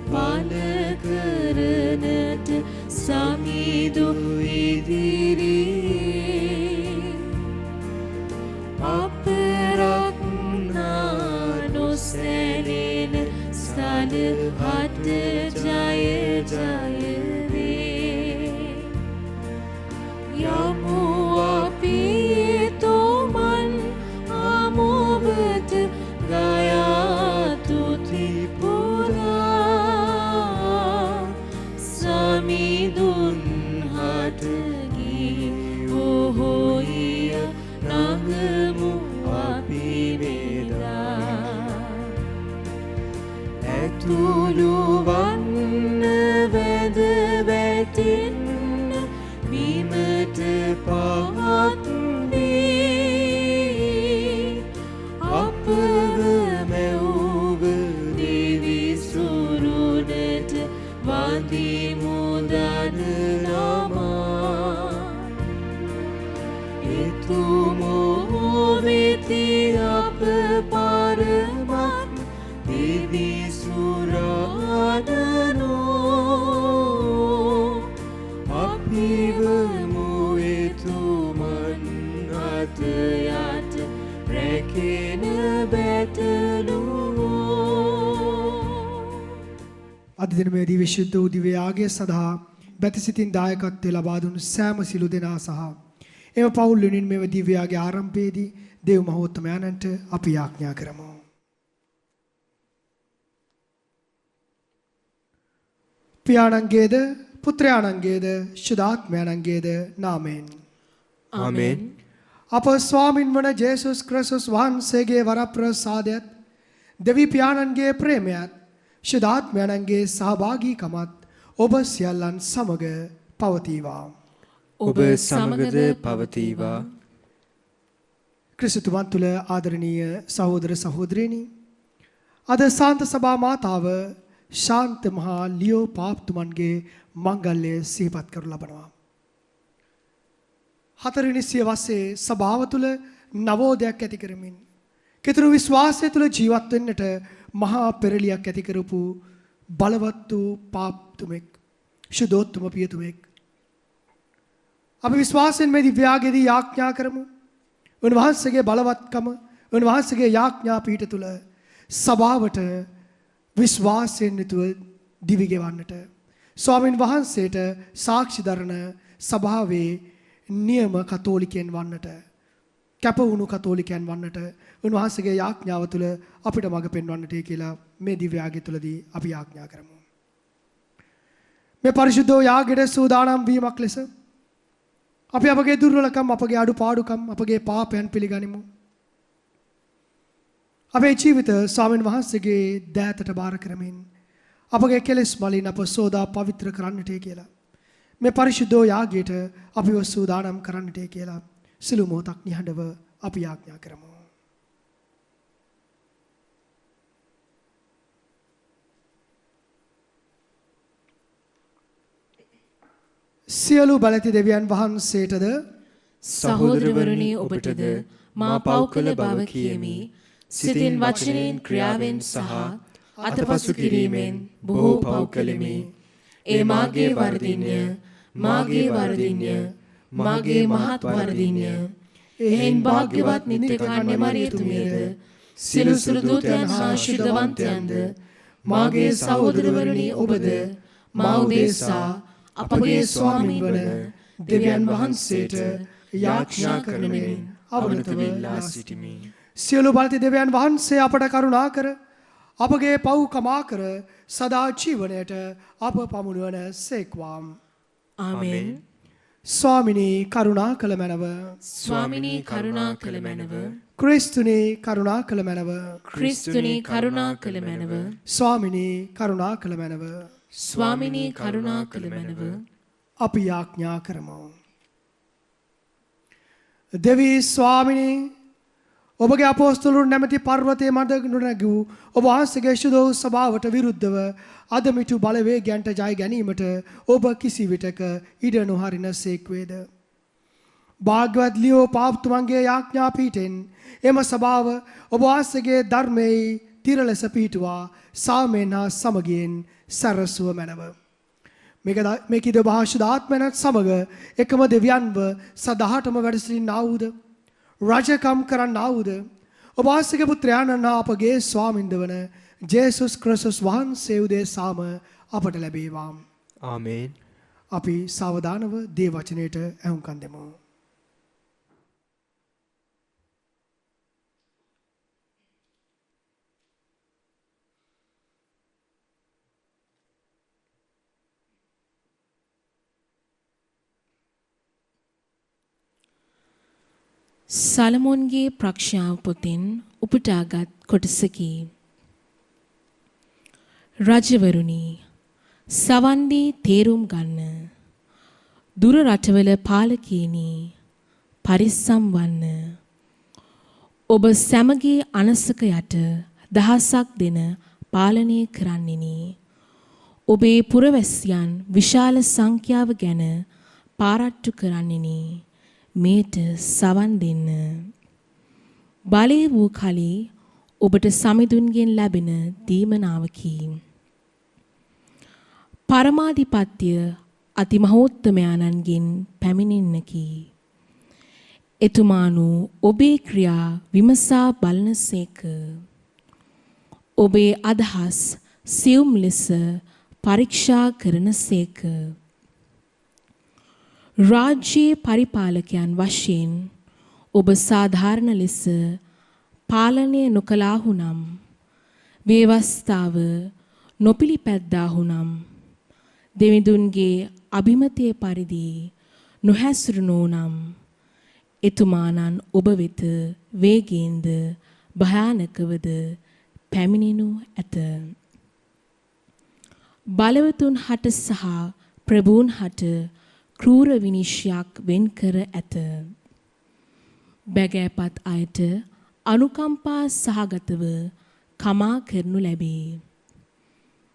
පාල කරනට සමිඳු ඉදිරියේ අප රක්නා නොසැලෙන සදහට ජය ජය වේ. යමු අපි තෝමන් ආමෝබට ගයා තුති පුරා සමිඳුන් හටගී ඔහොයිය නගමු අපි වේදා. ඇතුළු වන්න වැද වැටෙන්න බිමට පහත් වී අපව මැවුව දිවිසුරුනට වඳිමු දන නමා. එතුමෝ වෙති අප පරමත් දිවිසුරාදනෝ අපිවමු එතුමන් අත යට රැකෙන බැටළුවෝ. අද දිනමේදී විශුද්ධ වූ දිව්‍ය යාගය සඳහා බැතිසිතින් දායකත්වය ලබා දුන් සෑම සිළු දෙනා සහ එම පවුල් වෙනුවෙන් මෙව දිව්‍ය යාගයේ ආරම්භයේදී දේව මහෝත්තමයන්ට අපි යාඥා කරමු. පියාණන්ගේද පුත්‍රයාණන්ගේද ශුද්ධාත්මයන්ගේද නාමයෙන්. ආමෙන්. අප ස්වාමින් වන ජේසුස් ක්‍රිස්තුස් වහන්සේගේ වරප්‍රසාදයත් දෙවි පියාණන්ගේ ප්‍රේමයත් ශුද්ධාත්මයන්ගේ සහභාගීකමත් ඔබ සියල්ලන් සමග පවතිවා. ඔබ සමගද පවතිවා. ක්‍රිස්තුමන් තුළ ආදරණීය සහෝදර සහෝදරියනි, අද ශාන්ත සභා මාතාව ශාන්ත මහා ලියෝ පාප්තුමන්ගේ මංගල්‍ය සිහිපත් කරනු ලබනවා. 4 වෙනි සියවසේ සභාව තුළ නවෝදයක් ඇති කරමින් කිතුරු විශ්වාසය තුළ ජීවත් වෙන්නට මහා පෙරලියක් ඇති කරපු බලවත් වූ පාප්තුමෙක්, ශුද්ධෝත්තම පියතුමෙක්. අපි විශ්වාසයෙන් මේ දිව්‍යාගයේදී යාඥා කරමු. උන්වහන්සේගේ බලවත්කම, උන්වහන්සේගේ යාඥා පීඨ තුළ සභාවට විශ්වාසයෙන් යුතුව දිවි ගෙවන්නට, ස්වාමින් වහන්සේට සාක්ෂි දරන සභාවේ නියම කතෝලිකයන් වන්නට, කැප වුණු කතෝලිකයන් වන්නට උන්වහන්සේගේ යාඥාව තුළ අපිට මඟ පෙන්වන්නට කියලා මේ දිව්‍ය යාගය තුළදී අපි යාඥා කරමු. මේ පරිශුද්ධ යාගයට සූදානම් වීමක් ලෙස අපි අපගේ දුර්වලකම්, අපගේ අඩුපාඩුකම්, අපගේ පාපයන් පිළිගනිමු. අපේ ජීවිත ස්වාමීන් වහන්සේගේ දෑතට බාර කරමින් අපගේ කෙලෙස් වලින් අප සෝදා පවිත්‍ර කරන්නට කියලා මේ පරිශුද්ධ යාගයට අපිව සූදානම් කරන්නට කියලා සිළු මොහොතක් නිහඬව අපි යාඥා කරමු. සියලු බලති දෙවියන් වහන්සේටද සහෝදරවරුනි ඔබටද මා පව් කළ බව කියමි. සිතින් වචනයෙන් ක්‍රියාවෙන් සහ අතපසු කිරීමෙන් බොහෝ පව් කළෙමි. ඒ මාගේ වරදින්ය, මාගේ වරදින්ය, මාගේ මහත් වරදින්ය. එහෙන් භාග්‍යවත් නිත්‍ය කන්‍ය මරියතුමියද සිළු සිළු දූතයන් හා ශුද්ධවන්තයන්ද මාගේ සහෝදරවරුනි ඔබද මා උදෙසා අපගේ ස්වාමීන් වන දෙවියන් වහන්සේට යාඥා කරමින් අවනත වෙලා සිටිමි. සියලු බලති දෙවියන් වහන්සේ අපට කරුණා කර අපගේ පව් කමා කර සදා ජීවනයට අප පමුණුවන සේක්වාම්. ආමෙන්. ස්වාමිනී කරුණා කළ මැනව. ස්වාමිනී කරුණා කළ මැනව. ක්‍රිස්තුනී කරුණා කළ මැනව. ක්‍රිස්තුනී කරුණා කළ මැනව. ස්වාමිනී කරුණා කළ මැනව. ස්වාමිනී කරුණා කළ මැනව. අපි යාඥා කරමු. දෙවි ස්වාමිනී ඔබගේ අපෝස්තලුන් නැමැති පර්වතයේ මඩ නොනැගූ ඔබ වහන්සේගේ ශුද්ධ සභාවට විරුද්ධව අදමිටු බලවේගයන්ට ජය ගැනීමට ඔබ කිසිවිටක ඉඩ නොහරින සේක්වේද. භාග්‍යවත් ලියෝ පාප්තුමන්ගේ යාඥා පීඨෙන් එම සභාව ඔබ වහන්සේගේ ධර්මයේ තිර ලෙස පිහිටුවා සාමයෙන් හා සමගියෙන් සැරසුව මැනව. මේ කිද භාෂුදාත්මනත් සමග එකම දෙවියන්ව සදහටම වැඩ සිටින්නා වූද රජකම් කරන්නා වූද ඔබ ආශ්‍රිත පුත්‍රයාණන් හා අපගේ ස්වාමින්ද වන ජේසුස් ක්‍රිස්තුස් වහන්සේ උදෙසාම අපට ලැබේවා. ආමේන්. අපි සාවධානව දේ වචනයට ඇහුම්කන් දෙමු. සලමොන්ගේ ප්‍රඥාව පොතෙන් උපුටාගත් කොටසකි. රජවරුනි, සවන්දී තේරුම් ගන්න. දුර රටවල පාලකීනි, පරිස්සම් වන්න. ඔබ සැමගේ අනසක යට දහසක් දෙන පාලනය කරන්නෙනි. ඔබේ පුරවැසියන් විශාල සංඛ්‍යාව ගැන පාරට්ටු කරන්නෙනි. මේට සවන් දෙන්න. බලය වූ කලී ඔබට සමිඳුන්ගෙන් ලැබෙන දීමනාවකි. පරමාධිපත්‍ය අතිමහෝත්තමයාණන්ගෙන් පැමිණෙන්නකි. එතුමානු ඔබේ ක්‍රියා විමසා බලනසේක. ඔබේ අදහස් සියුම් ලෙස පරීක්ෂා කරනසේක. රාජ්‍යයේ පරිපාලකයන් වශයෙන් ඔබ සාධාරණ ලෙස පාලනය නොකළාහුනම්, ව්‍යවස්ථාව නොපිළිපැද්දාහුනම්, දෙවිඳුන්ගේ අභිමතයේ පරිදි නොහැසිරුණෝනම්, එතුමානන් ඔබ වෙත වේගයෙන්ද භයානකවද පැමිණෙනු ඇත. බලවතුන් හට සහ ප්‍රභූන් හට ක්‍රූර විනිශ්චයක් වෙන් කර ඇත. බැගෑපත් අයට අනුකම්පා සහගතව කමා කරනු ලැබේ.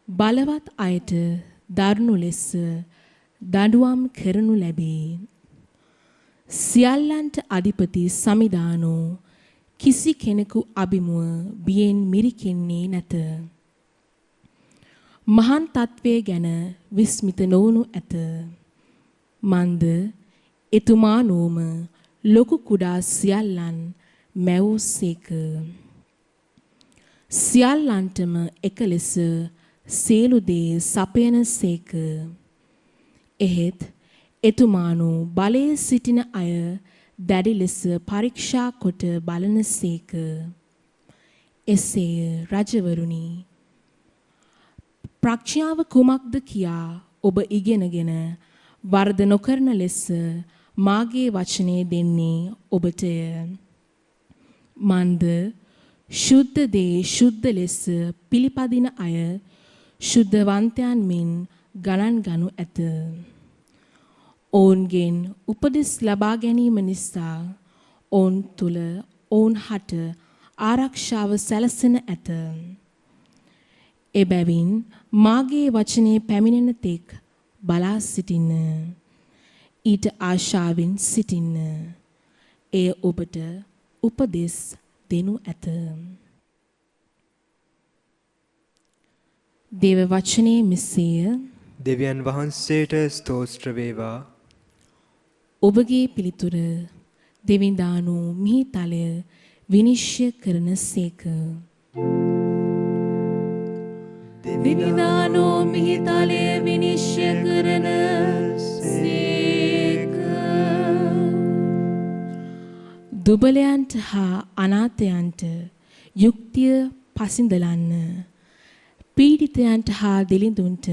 බලවත් අයට දරුණු ලෙස දඬුවම් කරනු ලැබේ. සියල්ලන්ට අධිපති සමිදානෝ කිසි කෙනෙකු අභිමුව බියෙන් මිරිකෙන්නේ නැත. මහන් තත්වය ගැන විස්මිත නොවනු ඇත. මන්ද එතුමානෝම ලොකු කුඩා සියල්ලන් මැවූසේක. සියල්ලන්ටම එක ලෙස සියලු දේ සපයනසේක. එහෙත් එතුමානෝ බලයේ සිටින අය දැඩි ලෙස පරීක්ෂා කොට බලනසේක. එසේය රජවරුනි. ප්‍රඥාව කුමක්ද කියා ඔබ ඉගෙනගෙන වරද නොකරන ලෙස මාගේ වචනේ දෙන්නේ ඔබටය. මන්ද ශුද්ධ දේ ශුද්ධ ලෙස පිළිපදින අය ශුද්ධවන්තයන් මෙන් ගණන් ගනු ඇත. ඔවුන්ගෙන් උපදෙස් ලබා ගැනීම නිසා ඔවුන් තුල ඔවුන් හට ආරක්ෂාව සැලසෙන ඇත. එබැවින් මාගේ වචනේ පැමිණෙන තෙක් බලා සිටින්න. ඊට ආශාවෙන් සිටින්න. එය ඔබට උපදෙස් දෙනු ඇත. දේව වචනේ මෙසේය. දෙවියන් වහන්සේට ස්තෝත්‍ර වේවා. ඔබගේ පිළිතුර දෙවිඳානු මිහිතලය විනිශ්චය කරන සේක. දෙවිඳානු මිහිතලය විනිශ්චය කරන සේක. දුබලයන්ට හා අනාථයන්ට යුක්තිය පසිඳලන්න. පීඩිතයන්ට හා දිලිඳුන්ට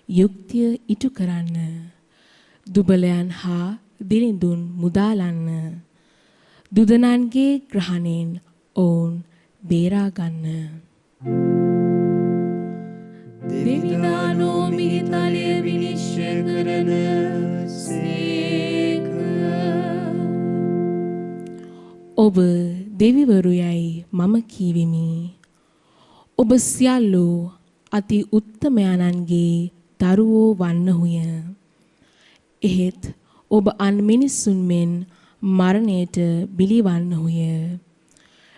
යුක්තිය ඉටු කරන්න. දුබලයන් හා දිලිඳුන් මුදාලන්න. දුදනන්ගේ ග්‍රහණයෙන් ඔවුන් බේරා ගන්න. දෙවිඳානෝ මිහිතලය විනිශ්චය කරන සේක. ඔබ දෙවිවරු යයි මම කීවෙමි. ඔබ සියල්ලෝ අති උත්තමයාණන්ගේ දරුවෝ වන්නහුය. එහෙත් ඔබ අන් මිනිසුන් මෙන් මරණයට බිලිවන්නහුය.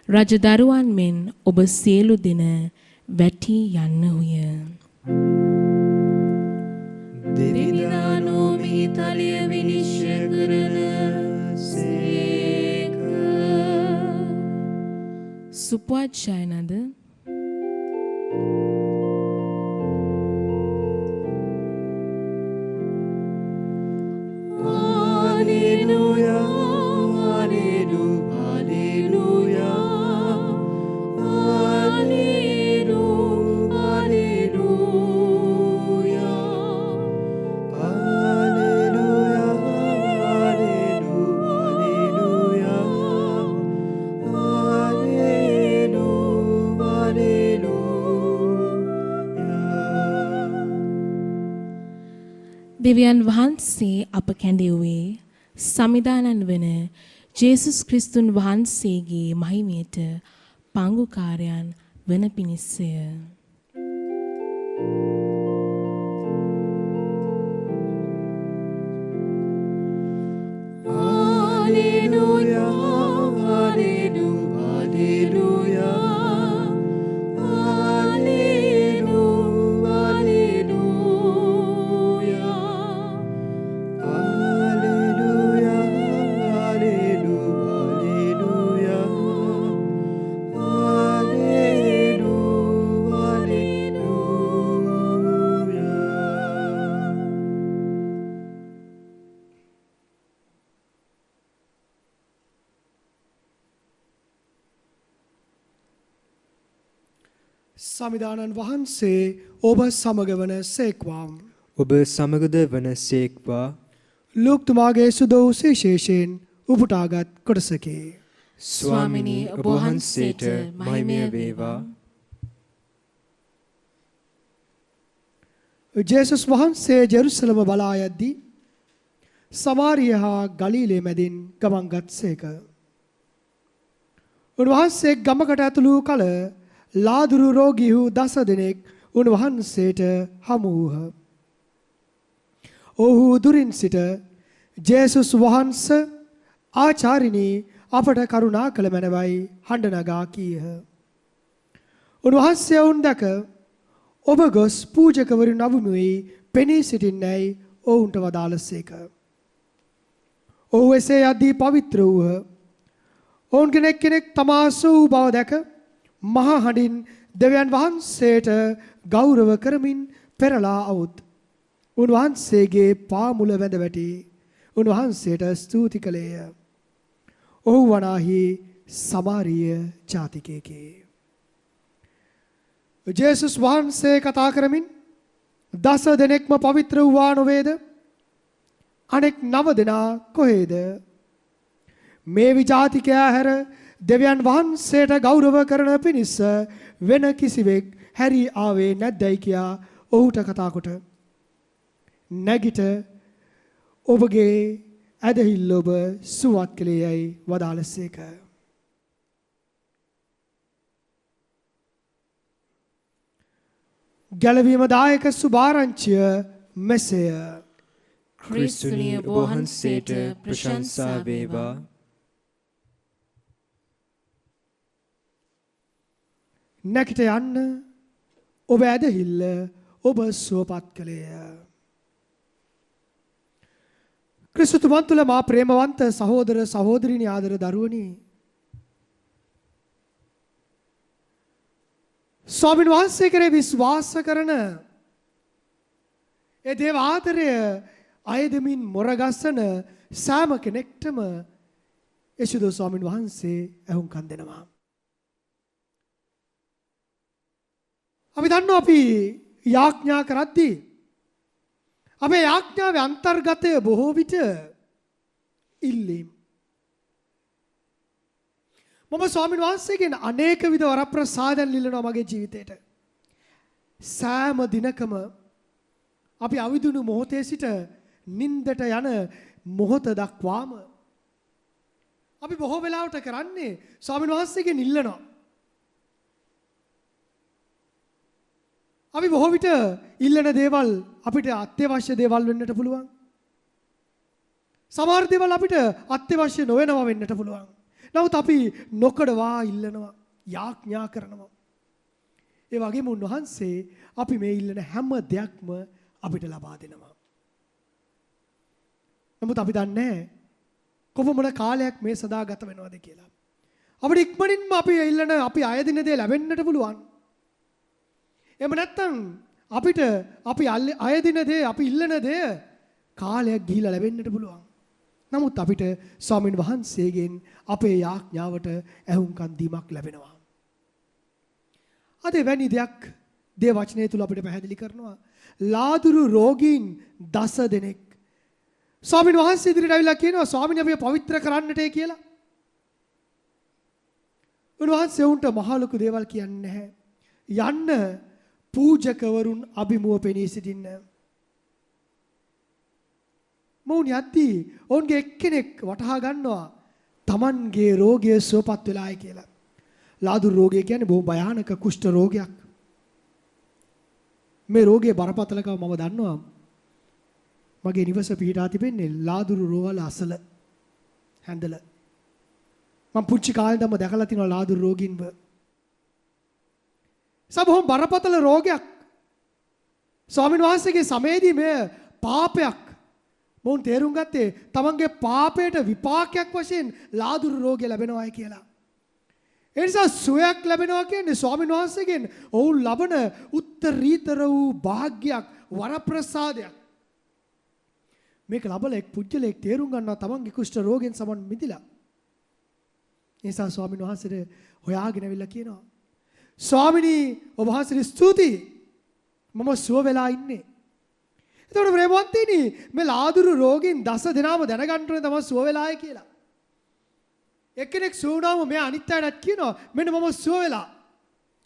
රජදරුවන් මෙන් ඔබ සියලු දින වැටි යන්නහුය. දෙවිදානෝ මිහි තලය විනිශ්චය කරන සේක. සුපවත්ජයනද Hallelujah, hallelujah, hallelujah, hallelujah, hallelujah, hallelujah, දෙවියන් වහන්සේ අප කැඳෙව්වේ සමිදානන් වන ජේසුස් ක්‍රිස්තුන් වහන්සේගේ මහිමයට පංගුකාරයන් වන පිණිසය. hallelujah, hallelujah, hallelujah. සමිදානන් වහන්සේ ඔබ සමග වන සේක්වාම්. ඔබ සමගද වන සේක්වා. ලූක්තුමාගේ සුදෝ සේෂේෂයෙන් උපුටාගත් කොටසකේ. ස්වාමිනී ඔබ වහන්සේට මහිමය වේවා. ජේසුස් වහන්සේ ජෙරුසලම බලා යද්දී සමාරිය හා ගලීලේ මැදින් ගමන් ගත්සේක. උන්වහන්සේ ගමකට ඇතුළු කල ලාදුරු රෝගීහු 10 දෙනෙක් උන්වහන්සේට හමු වූහ. ඔහු දුරින් සිට ජේසුස් වහන්සේ ආචාර්යනී අපට කරුණා කළ මැනවයි හඬ නගා කීහ. උන්වහන්සේ වුන් දැක ඔබ ගොස් පූජකවරු නවමුයි පෙනී සිටින්නැයි ඔවුන්ට වදාළසේක. ඔහු එසේ යද්දී පවිත්‍ර වූහ. ඔවුන් කෙනෙක් තමා සූ බව දැක මහා හඬින් දෙවියන් වහන්සේට ගෞරව කරමින් පෙරලා අවුත්. උන්වහන්සේගේ පා මුල වැඳ වැටි උන්වහන්සේට ස්තුති කළේය. ඔහු වනාහි සමාරිය ජාතිකයෙකි. ජේසුස් වහන්සේ කතා කරමින් 10 දෙනෙක්ම පවිත්‍ර වූවා නොවේද? අනෙක් 9 දෙනා කොහේද? මේ විජාතිකයා හැර දෙවියන් වහන්සේට ගෞරව කරන පිණිස වෙන කිසිවෙක් හැරී ආවේ නැද්දයි කියා ඔහුට කතා කොට නැගිට ඔබගේ ඇදහිල්ල ඔබ සුවත් කළේයයි වදාළසේක. ගැලවීම දායක සුභාරංචිය මෙසේය. ක්‍රිස්තුනීය ඔබ වහන්සේට ප්‍රශංසා වේවා. නැකිට යන්න ඔබ ඇදහිල්ල ඔබ සුවපත් කළේය. ක්‍රිස්තුතුමන් තුළ මා ප්‍රේමවන්ත සහෝදර සහෝදරිනි ආදර දරුවනි, ස්වාමීන් වහන්සේ කෙරේ විශ්වාස කරන ඒ දේව ආදරය අයදමින් මොරගස්සන සෑම කෙනෙක්ටම යේසුස් ස්වාමීන් වහන්සේ ඇහුම්කන් දෙනවා. අපි දන්නවා අපි යාඥා කරද්දී අපේ යාඥාවේ අන්තර්ගතය බොහෝ විට ඉල්ලීම්. මම ස්වාමීන් වහන්සේගෙන් අනේක විද වරප්‍රසාදයන් ඉල්ලනවා මගේ ජීවිතේට. සෑම දිනකම අපි අවිදුණු මොහොතේ සිට නින්දට යන මොහොත දක්වාම අපි බොහෝ වෙලාවට කරන්නේ ස්වාමීන් වහන්සේගෙන් ඉල්ලනවා. අපි බොහෝ විට ඉල්ලන දේවල් අපිට අත්‍යවශ්‍ය දේවල් වෙන්නට පුළුවන්. සමහර දේවල් අපිට අත්‍යවශ්‍ය නොවනවා වෙන්නට පුළුවන්. නමුත් අපි නොකඩවා ඉල්ලනවා, යාඥා කරනවා. ඒ වගේම උන්වහන්සේ අපි මේ ඉල්ලන හැම දෙයක්ම අපිට ලබා දෙනවා. නමුත් අපි දන්නේ කොපමණ කාලයක් මේ සදා ගත වෙනවද කියලා. අපිට ඉක්මනින්ම අපි ඉල්ලන අපි අයදින දේ ලැබෙන්නට පුළුවන්. එහෙම නැත්නම් අපිට අපි අයදින දේ අපි ඉල්ලන දේ කාලයක් ගිහිලා ලැබෙන්නට පුළුවන්. නමුත් අපිට ස්වාමීන් වහන්සේගෙන් අපේ යාඥාවට ඇහුම්කන් දීමක් ලැබෙනවා. අද වැනි දෙයක් දේ වචනය තුල අපිට පැහැදිලි කරනවා. ලාදුරු රෝගීන් 10 දෙනෙක් ස්වාමීන් වහන්සේ ඉදිරියට ඇවිල්ලා කියනවා ස්වාමීන් අපි පවිත්‍ර කරන්නටේ කියලා. උන්වහන්සේ උන්ට මහ ලොකු දේවල් කියන්නේ නැහැ. යන්න පූජකවරුන් අභිමුව පෙනී සිටින්න. මොවුන් යද්දී ඔවුන්ගේ එක්කෙනෙක් වටහා ගන්නවා Tamanගේ රෝගය සුවපත් වෙලායි කියලා. ලාදුරු රෝගය කියන්නේ බොහොම භයානක කුෂ්ඨ රෝගයක්. මේ රෝගයේ බරපතලකම මම දන්නවා. මගේ නිවස පිහිටා තිබෙන්නේ ලාදුරු රෝවල අසල හැඳල. මම පුංචි කාලේ ඉඳන්ම දැකලා තිනවා ලාදුරු රෝගීන්ව. සබහොම බරපතල රෝගයක්. ස්වාමීන් වහන්සේගේ සමයේදී මේ පාපයක් මොවුන් තේරුම් ගත්තේ තමන්ගේ පාපයට විපාකයක් වශයෙන් ලාදුරු රෝගය ලැබෙනවායි කියලා. ඒ නිසා සුවයක් ලැබෙනවා කියන්නේ ස්වාමීන් වහන්සේගෙන් ඔවුන් ලබන උත්තරීතර වූ වාග්යක් වරප්‍රසාදයක්. මේක ලබලා එක් පුජ්‍යලෙක් තේරුම් ගන්නවා තමන්ගේ කුෂ්ඨ රෝගෙන් සමන් මිදිලා. ඒ නිසා ස්වාමීන් වහන්සේට හොයාගෙන අවිල්ලා කියනවා ස්වාමිනී ඔබ වහන්සේට ස්තුතියි මම සුව වෙලා ඉන්නේ. එතකොට ප්‍රේමවන්තයිනි මේ ලාදුරු රෝගීන් 10 දෙනාම දැනගන්න ඕනේ තමයි සුව වෙලායි කියලා. එක්කෙනෙක් සුව වුණාම මෙයා අනිත් අයටත් කියනවා මෙන්න මම සුව වෙලා.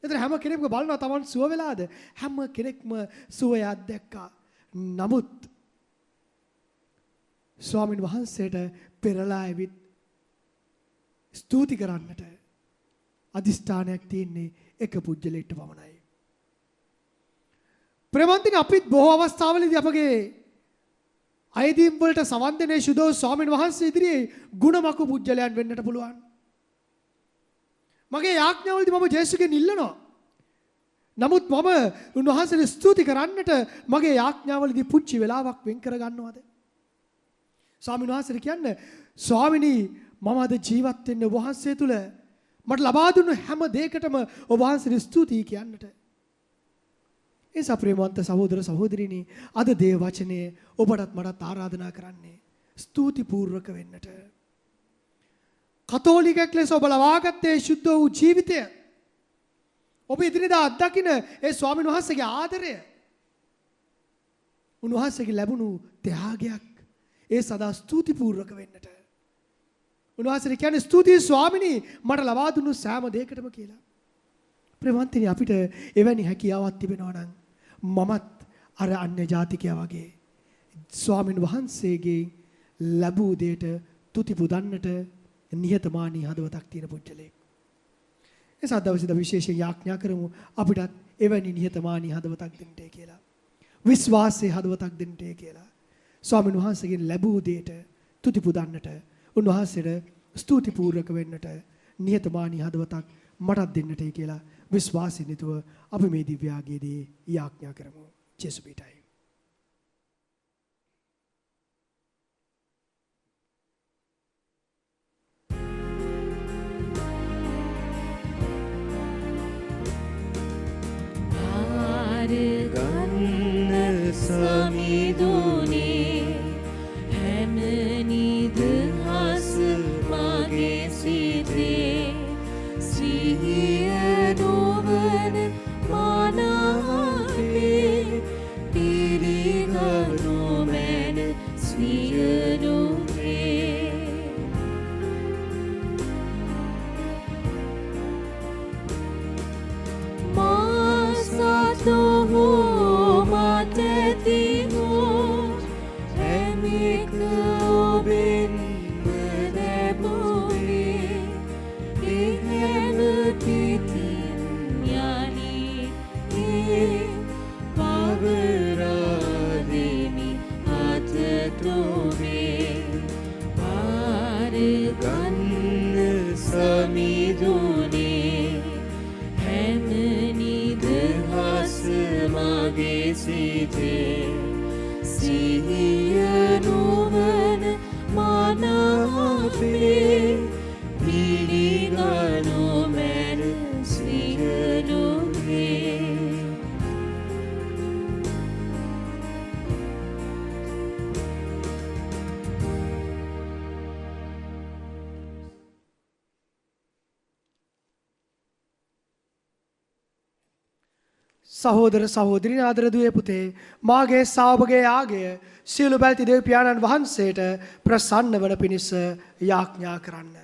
එතන හැම කෙනෙක්ම බලනවා තමන් සුව වෙලාද? හැම කෙනෙක්ම සුවයක් දැක්කා. නමුත් ස්වාමීන් වහන්සේට පෙරලා ඇවිත් ස්තුති කරන්නට අදිෂ්ඨානයක් තියෙන්නේ එක පුජ්‍යලෙට පමණයි. ප්‍රේමන්තිනි අපිත් බොහෝ අවස්ථාවලදී අපගේ අයදීම් වලට සවන් දෙන්නේ සුදෝ ස්වාමීන් වහන්සේ ඉදිරියේ ගුණමකු පුජ්‍යලයන් වෙන්නට පුළුවන්. මගේ යාඥාවලදී මම ජේසුගෙන් ඉල්ලනවා. නමුත් මම උන්වහන්සේට ස්තුති කරන්නට මගේ යාඥාවලදී පුංචි වෙලාවක් වෙන් කර ගන්නවද? ස්වාමීන් වහන්සේට කියන්නේ ස්වාමිනී මම අද ජීවත් වෙන්නේ ඔබ වහන්සේ තුල මට ලබා දුන්න හැම දෙයකටම ඔබ වහන්සේට ස්තුතියි කියන්නට. ඒ සප්‍රේමවන්ත සහෝදර සහෝදරිනි අද දේ වචනේ ඔබටත් මටත් ආරාධනා කරන්නේ ස්තුති පූර්වක වෙන්නට. කතෝලිකයෙක් ලෙස ඔබ ලබාගත්තේ ශුද්ධ වූ ජීවිතය. ඔබ ඉදිරියදා අත්දකින්න ඒ ස්වාමීන් වහන්සේගේ ආදරය. උන්වහන්සේගේ ලැබුණු ත්‍යාගයක් ඒ සදා ස්තුති පූර්වක වෙන්නට. උන්වහන්සේ කියන්නේ ස්තුතියි ස්වාමිනී මට ලබා දුන්නු සෑම දෙයකටම කියලා. ප්‍රේමවන්තනි අපිට එවැනි හැකියාවක් තිබෙනවා නම් මමත් අර අන්‍ය ජාතිකයා වගේ ස්වාමින් වහන්සේගේ ලැබූ දෙයට තුති පුදන්නට නිහතමානී හදවතක් තියෙන පුජ්‍යලෙක්. ඒ සද්දවසිත විශේෂ යාඥා කරමු අපිටත් එවැනි නිහතමානී හදවතක් දෙන්නට කියලා. විශ්වාසයේ හදවතක් දෙන්නට කියලා. ස්වාමින් වහන්සේගෙන් ලැබූ දෙයට තුති පුදන්නට උන්වහන්සේට ස්තුති පූර්වක වෙන්නට නිහතමානී හදවතක් මටත් දෙන්නටයි කියලා විශ්වාසයෙන් යුතුව අපි මේ දිව්‍යාගයේදී යාඥා කරමු. ජේසු පිටයි. ගන්න සමිදුනේ හැම නිදහස මගේ සිතේ සිහිය නොවන මනහේ පිරිගනු මැන සියලුේ මාසතෝ Pavaradini Atatobe සිතේ සිහිය නොවන මනාපේ පිළිගනු මැන සියලුගේ සහෝදර සහෝදරින් ආදර දුවේ පුතේ මාගේ ශ්‍රාවකගේ යාගය සියලු බැල්ති දෙව් පියාණන් වහන්සේට ප්‍රසන්න වන පිණිස යාඥා කරන්න.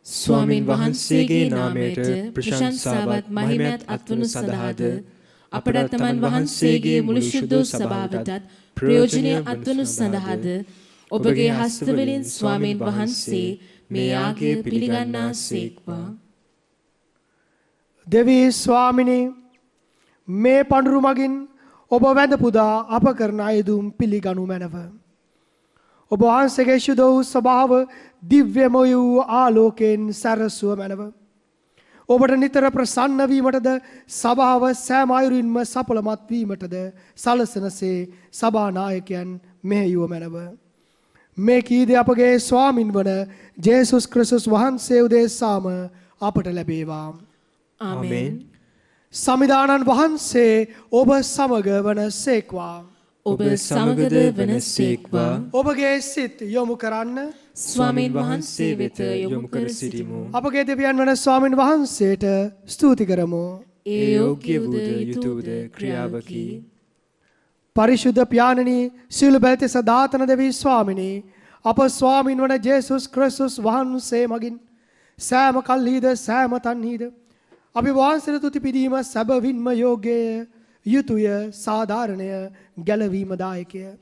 ස්වාමින් වහන්සේගේ නාමයට ප්‍රශංසාවත් මහිමයත් අත්වනු සඳහාද අපට තමන් වහන්සේගේ මුළු ශුද්ධ සභාවටත් ප්‍රයෝජනීය අත්වනු සඳහාද ඔබගේ හස්තවලින් ස්වාමින් වහන්සේ මේ යාගය පිළිගන්නාසේක්වා. දෙවී ස්වාමිනී මේ පඬුරු මගින් ඔබ වැඳ පුදා අප කරන අයදුම් පිළිගනු මැනව. ඔබ වහන්සේගේ ශුද්ධ වූ ස්වභාව දිව්‍යමය වූ ආලෝකයෙන් සැරසුව මැනව. ඔබට නිතර ප්‍රසන්න වීමටද සභාව සෑම අයුරින්ම සඵලමත් වීමටද සලසනසේ සභා නායකයන් මෙහෙයුව මැනව. මේ කීදේ අපගේ ස්වාමින් වන ජේසුස් ක්‍රිස්තුස් වහන්සේ උදෙසාම අපට ලැබේවා. ආමෙන්. සමිදානන් වහන්සේ ඔබ සමග වන සේක්වා. ඔබ සමගද වන සේක්වා. ඔබගේ සිත් යොමු කරන්න ස්වාමින් වහන්සේ වෙත යොමු කර සිටිමු. අපගේ දෙවියන් වන ස්වාමින් වහන්සේට ස්තුති කරමු. ඒ යෝග්‍ය වූද යුතුයද ක්‍රියාවකි. පරිශුද්ධ පියාණනි සියලු බැලති සදාතන දෙවී ස්වාමිනී අප ස්වාමින් වන ජේසුස් ක්‍රිස්තුස් වහන්සේ මගින් සෑම කල්හිද සෑම තන්හිද අපි වහන්සේට තුති පිදීම සැබවින්ම යෝග්‍යය යුතුය සාධාරණය ගැලවීම දායකය.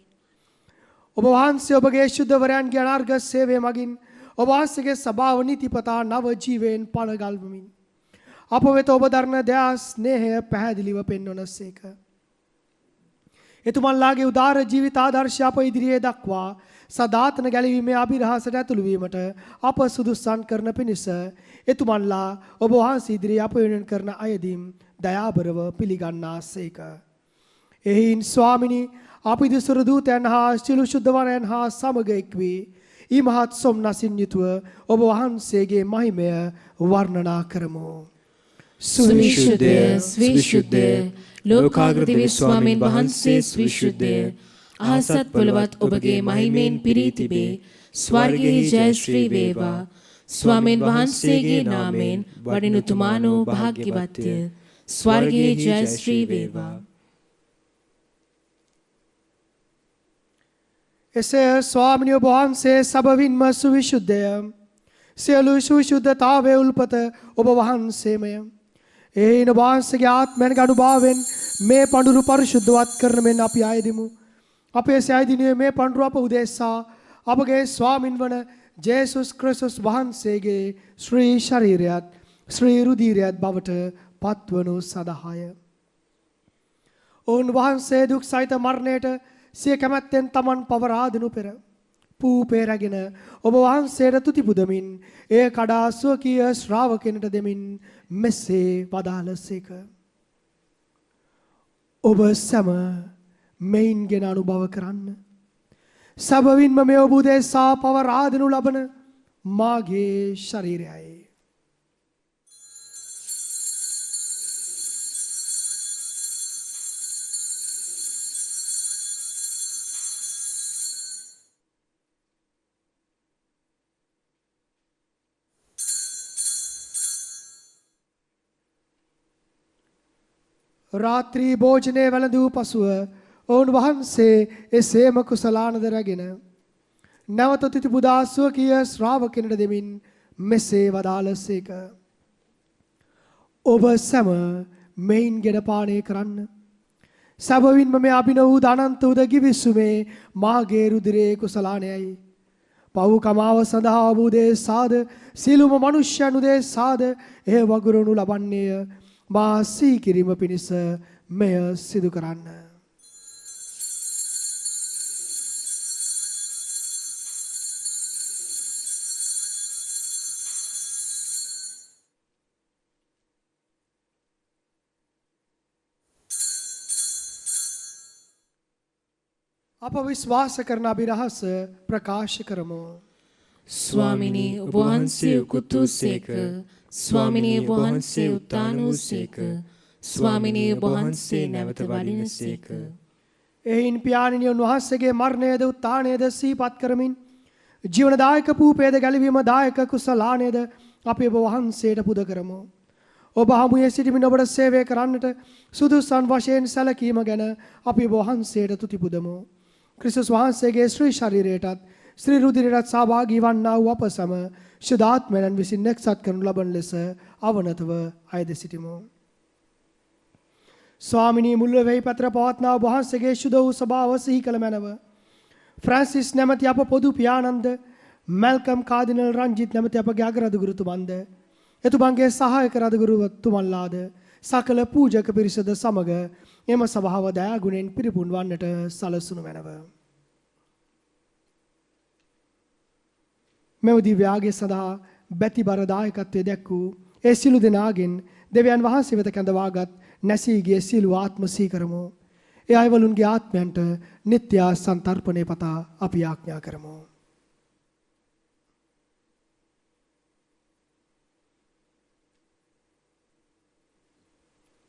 ඔබ වහන්සේ ඔබගේ ශුද්ධවරයන්ගේ අනාර්ග සේවය මගින් ඔබ වහන්සේගේ සභාව නීතිපතා නව ජීවයෙන් පණගල්වමින් අප වෙත ඔබ දරන දයා ස්නේහය පැහැදිලිව පෙන්වනසේක. එතුමන්ලාගේ උදාර ජීවිත ආදර්ශය අප ඉදිරියේ දක්වා සදාතන ගැලවීමේ අභිරහසට ඇතුළු වීමට අප සුදුසුසන් කරන පිණිස එතුමන්ලා ඔබ වහන්සේ ඉදිරියේ අප වෙනුවෙන් කරන අයදීම් දයාබරව පිළිගන්නාසේක. එයින් ස්වාමිනී අපි දිසුර දූතයන් හා සිළු ශුද්ධවරයන් හා සමග එක් වී ඊමහත් සොම්නසින් යුතුව ඔබ වහන්සේගේ මහිමය වර්ණනා කරමු. සුවිශුද්ධ ස්විශුද්ධ ලෝකාග්‍රදී ස්වාමින් වහන්සේ ස්විශුද්ධ අහසත් පොළවත් ඔබගේ මහිමෙන් පිරී තිබේ. ස්වර්ගයේ ජය ශ්‍රී වේවා. ස්වාමින් වහන්සේගේ නාමයෙන් වඩිනුතුමානෝ භාග්‍යවත්ය. ස්වර්ගයේ ජය ශ්‍රී වේවා. එසේ ස්වාමිනිය ඔබ වහන්සේ සබවින්ම සුවිශුද්ධය. සියලු සුවිශුද්ධතාවයේ උල්පත ඔබ වහන්සේමය. එයින් ඔබ වහන්සේගේ ආත්මයන් අනුභවයෙන් මේ පඬුරු පරිශුද්ධවත් කරන මෙන් අපි ආයදිමු. අපේ සෑදිනේ මේ පඬුරු අප උදෙසා අපගේ ස්වාමින් වන ජේසුස් ක්‍රිස්තුස් වහන්සේගේ ශ්‍රී ශරීරයත් ශ්‍රී රුධිරයත් බවට පත්වනු සඳහාය. ඔවුන් වහන්සේ දුක් සහිත මරණයට සිය කැමැත්තෙන් තමන් පවරා දෙනු පෙර පූපේ රැගෙන ඔබ වහන්සේට තුති පුදමින් ඒ කඩා ස්වකීය ශ්‍රාවකෙනට දෙමින් මෙසේ වදාළසේක. ඔබ සැම මෙයින්ගෙන අනුභව කරන්න. සැබවින්ම මේ ඔබ උදෙසා පවරා දෙනු ලබන මාගේ ශරීරයයි. රාත්‍රී භෝජනයේ වැළඳූ පසුව ඔවුන් වහන්සේ එසේම කුසලානද රැගෙන නැවත තුති පුදා ස්වකීය ශ්‍රාවකෙනට දෙමින් මෙසේ වදාළසේක. ඔබ සැම මෙයින්ගෙන පානය කරන්න. සැබවින්ම මේ අභිනව වූ අනන්ත උද ගිවිසුමේ මාගේ රුධිරයේ කුසලානයයි. පව් කමාව සඳහා ඔබ උදෙසාද සියලුම මනුෂ්‍යයන් උදෙසාද එය වගුරුණු ලබන්නේය. මා සීකිරීම පිණිස මෙය සිදු කරන්න. අප විශ්වාස කරන අභිරහස ප්‍රකාශ කරමු. ස්වාමිනී ඔබ වහන්සේ උකුත් වූසේක. ස්වාමිනී ඔබ වහන්සේ උත්ථාන වූසේක. ස්වාමිනී ඔබ වහන්සේ නැවත වඩිනසේක. එයින් පියාණෙනි උන්වහන්සේගේ මරණයද උත්ථානයද සිහිපත් කරමින් ජීවනදායක පූපේද ගැලවීම දායක කුසලානයද අපි ඔබ වහන්සේට පුද කරමු. ඔබ හමුවේ සිටමින් ඔබට සේවය කරන්නට සුදුසුන් වශයෙන් සැලකීම ගැන අපි ඔබ වහන්සේට තුති පුදමු. ක්‍රිස්තුස් වහන්සේගේ ශ්‍රී ශරීරයටත් ශ්‍රී රුධිරයටත් සහභාගී වන්නා වූ අප සම ශුද්ධාත්මයන් විසින් එක්සත් කරනු ලබන ලෙස අවනතව අයද සිටිමු. ස්වාමිනී මුල්ව වෙයි පත්‍ර පවත්නා ඔබ වහන්සේගේ ශුද්ධ වූ ස්වභාව සිහි කළ මැනව. ෆ්‍රැන්සිස් නැමැති අප පොදු පියාණන්ද මැල්කම් කාදිනල් රංජිත් නැමැති අපගේ අගරදුගුරුතුමන්ද එතුමන්ගේ සහායක රදගුරුතුමන්ලාද සකල පූජක පිරිසද සමග එම සභාව දයා ගුණෙන් පිරිපුන් වන්නට සලසුණු මැනව. මෙම දිව්‍යාගය සඳහා බැතිබර දායකත්වයේ දැක් වූ ඒ සිළු දෙනාගෙන් දෙවියන් වහන්සේ වෙත කැඳවාගත් නැසී ගිය සිළු ආත්ම සීකරමු. ඒ අයවලුන්ගේ ආත්මයන්ට නිත්‍ය සන්තර්පණය පතා අපි ආඥා කරමු.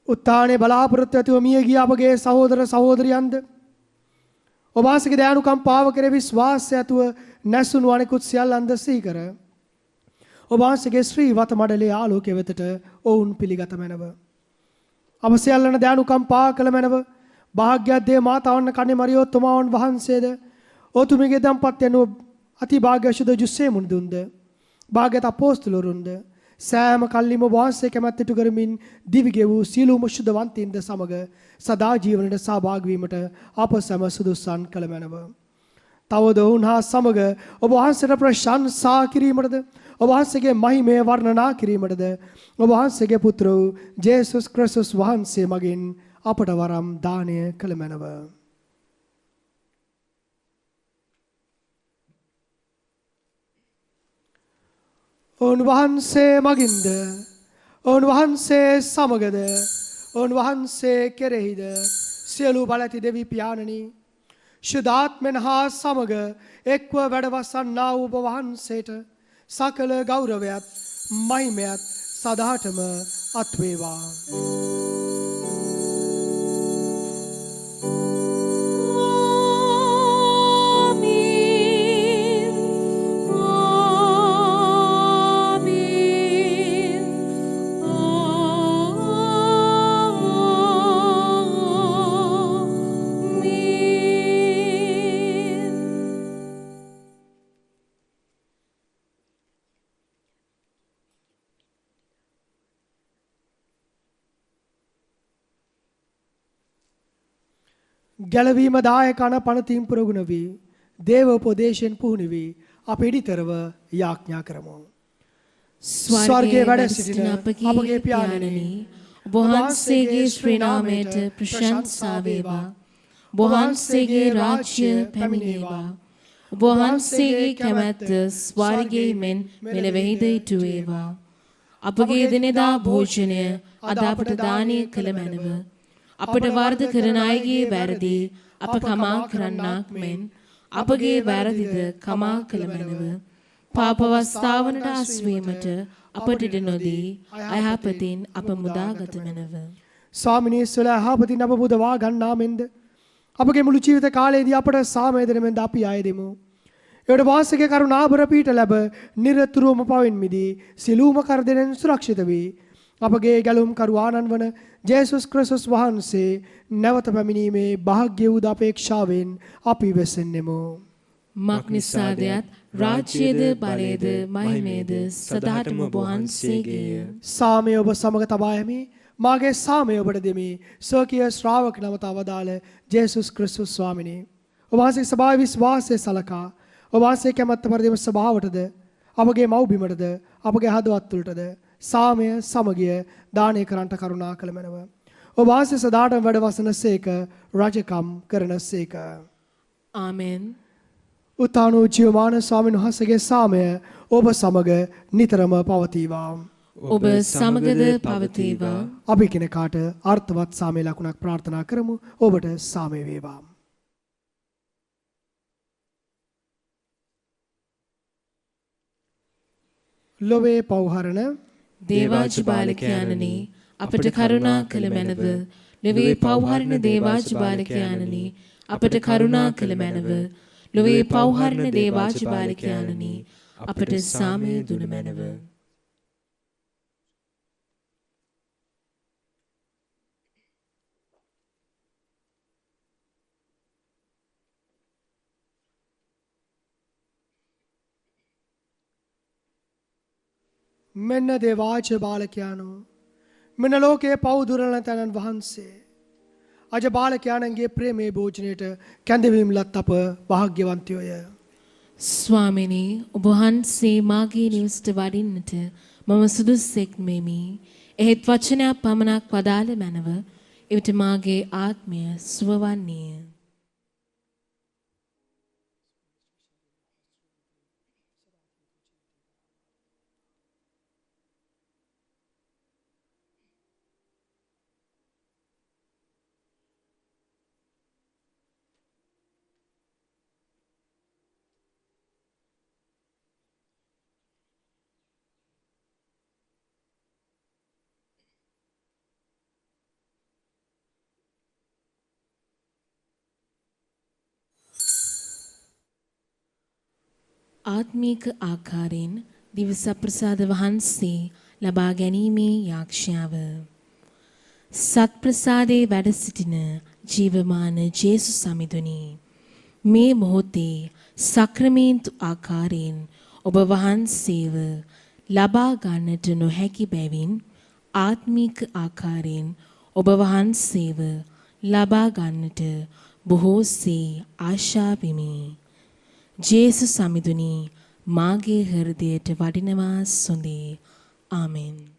උත්තානේ බලාපොරොත්තු ඇතිව මිය ගිය අපගේ සහෝදර සහෝදරියන්ද ඔබ වහන්සේගේ දයානුකම්පාව කෙරෙහි විශ්වාසය ඇතුව නැසුණු අනෙකුත් සියල්ලන්ද සීකර ඔබ වහන්සේගේ ශ්‍රී වත මඩලේ ආලෝකය වෙතට ඔවුන් පිළිගත මැනව. අප සියල්ලන දයානුකම්පා කළ මැනව. භාග්‍යද්දේ මාතාවන්න කන්නේ මරියෝ තුමාවන් වහන්සේද ඔතුමිගේ දම්පත් යනු අති භාග්‍යශුද්ධ ජුස්සේ මුනිදුන්ද භාග්‍යත අපෝස්තලවරුන්ද සෑම කල්ලිම වහන්සේ කැමැත්තට කරමින් දිවිගෙ වූ සියලුම ශුද්ධවන්තින්ද සමග සදා ජීවනට සහභාගී වීමට අප සැම සුදුසන් කළ මැනව. තවද ඔවුන් හා සමග ඔබ වහන්සේට ප්‍රශංසා කිරීමටද ඔබ වහන්සේගේ මහිමය වර්ණනා කිරීමටද ඔබ වහන්සේගේ පුත්‍ර වූ ජේසුස් ක්‍රිස්තුස් වහන්සේ මගින් අපට වරම් දානය කළ මැනව. උන්වහන්සේ මගින්ද උන්වහන්සේ සමගද උන්වහන්සේ කෙරෙහිද සියලු බලති දෙවි පියාණනි ශුද්ධාත්මෙන් හා සමග එක්ව වැඩවසන්නා වූ ඔබ වහන්සේට සකල ගෞරවයත් මහිමයත් සදාටම අත්වේවා. ගැලවීම දායකන පනතින් ප්‍රගුණ වී දේව උපදේශයෙන් පුහුණු වී අප ඉදිතරව යාඥා කරමු. ස්වර්ගයේ වැඩ සිටින අපගේ පියාණෙනි ඔබ වහන්සේගේ ශ්‍රී නාමයට ප්‍රශංසා වේවා. ඔබ වහන්සේගේ රාජ්‍ය පැමිණේවා. ඔබ වහන්සේගේ කැමැත්ත ස්වර්ගයේ මෙන් මෙලෙවෙහිද ඉටු වේවා. අපගේ දිනෙදා භෝජනය අද අපට දානය කළ මැනව. අපට වර්ධ කරන අයගේ වැරදි අප කමා කරන්නාක් මෙන් අපගේ වැරදිද කමා කළ මැනව. පාපවස්ථාවනට අස්වීමට අපට ඉඩ නොදී අයහපතින් අප මුදාගත මැනව. ස්වාමිනී සල යහපතින් අප මුදවා ගන්නා මෙන්ද අපගේ මුළු ජීවිත කාලයේදී අපට සාමය දෙන මෙන්ද අපි අය දෙමු. ඒවට වාසගේ කරුණාබර පීඨ ලැබ නිරතුරුවම පවෙන් මිදී සිළුම කරදරෙන් සුරක්ෂිත වී අපගේ ගැලුම් කරුවාණන් වන ජේසුස් ක්‍රිස්තුස් වහන්සේ නැවත පැමිණීමේ භාග්‍ය වූ අපේක්ෂාවෙන් අපි වෙසෙන්නෙමු. මක්නිසාදයත් රාජ්‍යයේද බලයේද මහිමයේද සදාටම ඔබ වහන්සේගේය. සාමය ඔබ සමග තබා යමි. මාගේ සාමය ඔබට දෙමි. ස්වකීය ශ්‍රාවක නමත අවදාළ ජේසුස් ක්‍රිස්තුස් ස්වාමිනී ඔබ වහන්සේ සභාවේ විශ්වාසය සලකා ඔබ වහන්සේ කැමැත්ත පරිදිම සභාවටද අපගේ මව්බිමටද අපගේ හදවත් තුළටද සාමය සමගිය දානය කරන්නට කරුණා කළ මැනව. ඔබ වහන්සේ සදාටම වැඩ වසන සේක රජකම් කරන සේක. ආමෙන්. උත්තාන වූ ජීවමාන ස්වාමීන් වහන්සේගේ සාමය ඔබ සමග නිතරම පවතිවා. ඔබ සමගද පවතිවා. අපි කෙනෙකාට අර්ථවත් සාමය ලකුණක් ප්‍රාර්ථනා කරමු. ඔබට සාමය වේවා. ලොවේ පව්හරණ දේවාජ බාලකයාණනි අපට කරුණා කළ මැනව. ලොවේ පව්හරණ දේවාජ බාලකයාණනි අපට කරුණා කළ මැනව. ලොවේ පව්හරණ දේවාජ බාලකයාණනි අපට සාමය දුන මැනව. මෙන්න දේවාච බාලකයානෝ මෙන්න ලෝකයේ පව් දුරන තැනන් වහන්සේ අජ බාලකයාණන්ගේ ප්‍රේමේ භෝජනයට කැඳවීම ලත් අප වාග්යවන්තයෝය. ස්වාමිනී ඔබ වහන්සේ මාගේ නිවසට වඩින්නට මම සුදුස්සෙක් මෙමි. එහෙත් වචනයක් පමණක් වදාළ මැනව. එවිට මාගේ ආත්මය සුවවන්නේය. ආත්මීක ආකාරයෙන් දිවස ප්‍රසාද වහන්සේ ලබා ගැනීමේ යාක්ෂාව. සත් ප්‍රසාදේ වැඩ සිටින ජීවමාන ජේසුස් සමිඳුනි මේ මොහොතේ සක්‍රමේන්තු ආකාරයෙන් ඔබ වහන්සේව ලබා ගන්නට නොහැකි බැවින් ආත්මීක ආකාරයෙන් ඔබ වහන්සේව ලබා ගන්නට බොහෝසේ ආශා වෙමි. ජේසුස් සමිඳුනි මාගේ හෘදයට වඩිනවා සොඳේ. ආමෙන්.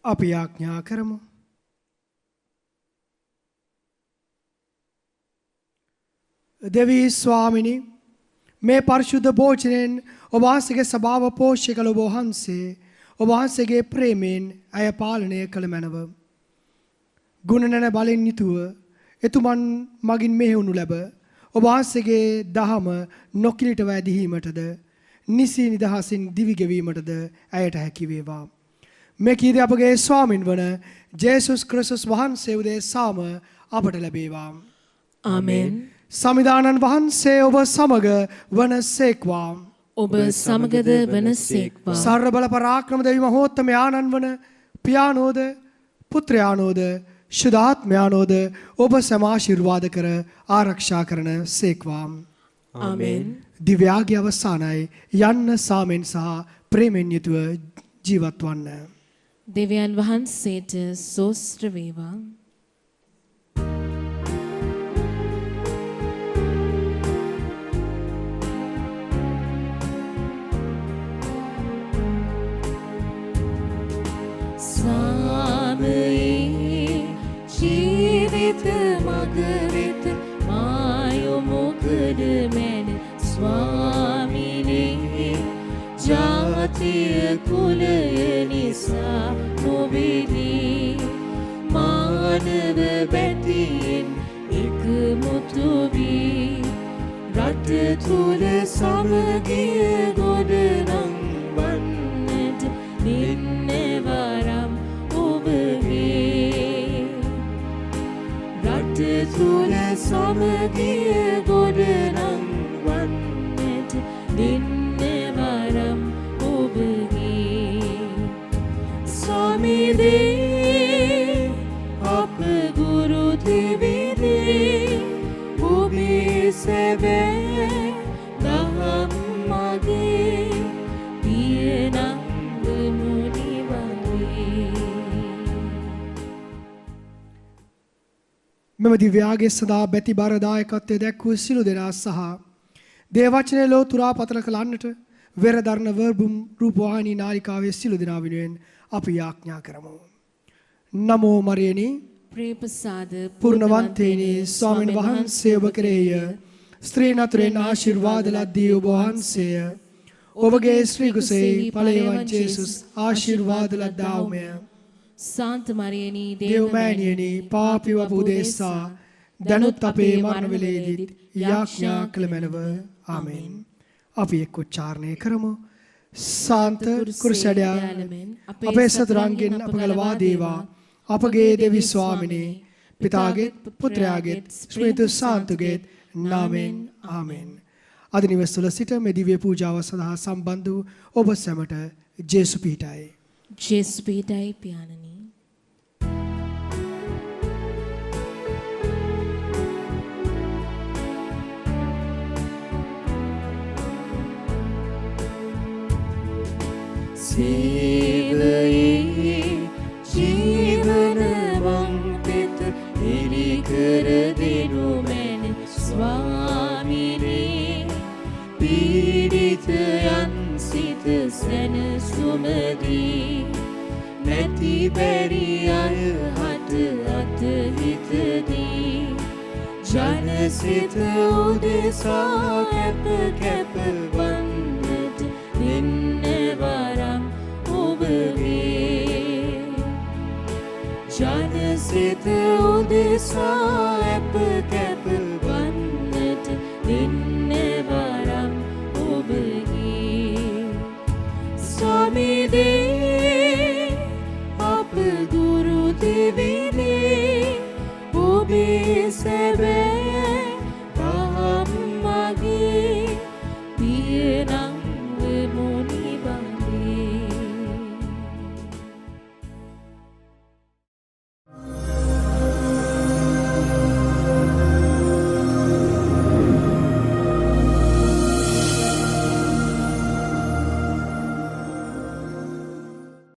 අපි යාඥා කරමු. දෙවී ස්වාමිනි මේ පරිශුද්ධ භෝජනයෙන් ඔබ වහන්සේගේ ස්වභාව පෝෂ්‍ය කළ ඔබ වහන්සේ ඔබ වහන්සේගේ ප්‍රේමයෙන් අය පාලනය කළ මැනව. ගුණ නැන බලෙන් යුතුව එතුමන් මගින් මෙහෙවුණු ලැබ ඔබ වහන්සේගේ දහම නොකිලිටව ඇදහිීමටද නිසි නිදහසින් දිවි ගෙවීමටද ඇයට හැකි වේවා. මේ කීර්තිය අපගේ ස්වාමින් වන ජේසුස් ක්‍රිස්තුස් වහන්සේ උදෙසාම අපට ලැබේවා. ආමෙන්. සමිදානන් වහන්සේ ඔබ සමග වනසේක්වා. ඔබ සමගද වනසේක්වා. සර්ව බල පරාක්‍රම දෙවි මහෝත්තමයාණන් වන පියානෝද පුත්‍රයානෝද ශුද්ධාත්මයානෝද ඔබ සම ආශිර්වාද කර ආරක්ෂා කරන සේක්වා. ආමෙන්. දිව්‍යාග්‍ය අවසානයි යන්න සාමෙන් සහ ප්‍රේමෙන් යුතුව ජීවත් වන්න. දෙවියන් වහන්සේට සෝස්ත්‍ර වේවා. ස්වාමී ජීවිත මග වෙත මායොමු කර මැන ස්වාමිනේ ජාතිය කුලය නිසා නොබෙදී මානව බැතියෙන් එකමුතු වී රට තුල සමගිය ගොඩනංවන්නට දෙන්නවරම් ඔබගේ රට තුල සමගිය ගොඩනංවන්නට දෙන්නවරම් ස්වාමීදී අප ගුරු දෙවිදී ඔබේ සැබෑ දහම් මගේ පියනංගනු නිවගේ. මෙම දිව්‍යාගයේ සදා බැති බර දායකත්වය දැක්වූ සිළු දෙනා සහ දේවචනය ලෝ තුරා පතල කලන්නට වෙරදරන වර්බුම් රූපවාහිනී නාලිකාවේ සිළු දෙනා වෙනුවෙන් අපි යාඥා කරමු. නමෝ මරියනි ප්‍රේමසාද පූර්ණවන්තේනි ස්වාමීන් වහන්සේ ඔබ කෙරෙහිය. ස්ත්‍රීන් අතුරෙන් ආශිර්වාද ලද්දී ඔබ වහන්සේය. ඔබගේ ශ්‍රී කුසෙහි ඵලයන් ජේසුස් ආශිර්වාද ලද්දාවුමය. සාන්ත මරියනි දේවමෑණියනි පාපී වූ උදෙසා දනුත් අපේ මරණ වේලේදී යාඥා කළ මැනව. ආමේන්. අපි එක් උච්චාරණය කරමු. සාන්ත කුරුසඩයන් අපේ සතරංගෙන් අප ගලවා දේවා. අපගේ දෙවි ස්වාමිනේ පිතාගේ පුත්‍රයාගේ ස්මෘත සාන්තුගේ නාමෙන් ආමෙන්. අද නිවස තුළ සිට මේ දිව්‍ය පූජාව සඳහා සම්බන්ධ වූ ඔබ සැමට ජේසු පීඨයි. ජේසු පීඨයි පියාණනි. සේවයේ ජීවන වංපෙත එලි කර දෙනු මැන ස්වාමිනේ පීඩිතයන් සිත සැනසුමදී නැති බැරි අය හට අතහිතදී ජනසිත උදෙසා කැප කැප වන්නට වෙන්න වරම් ඔබගේ ජනසිත උදෙසා කැප කැප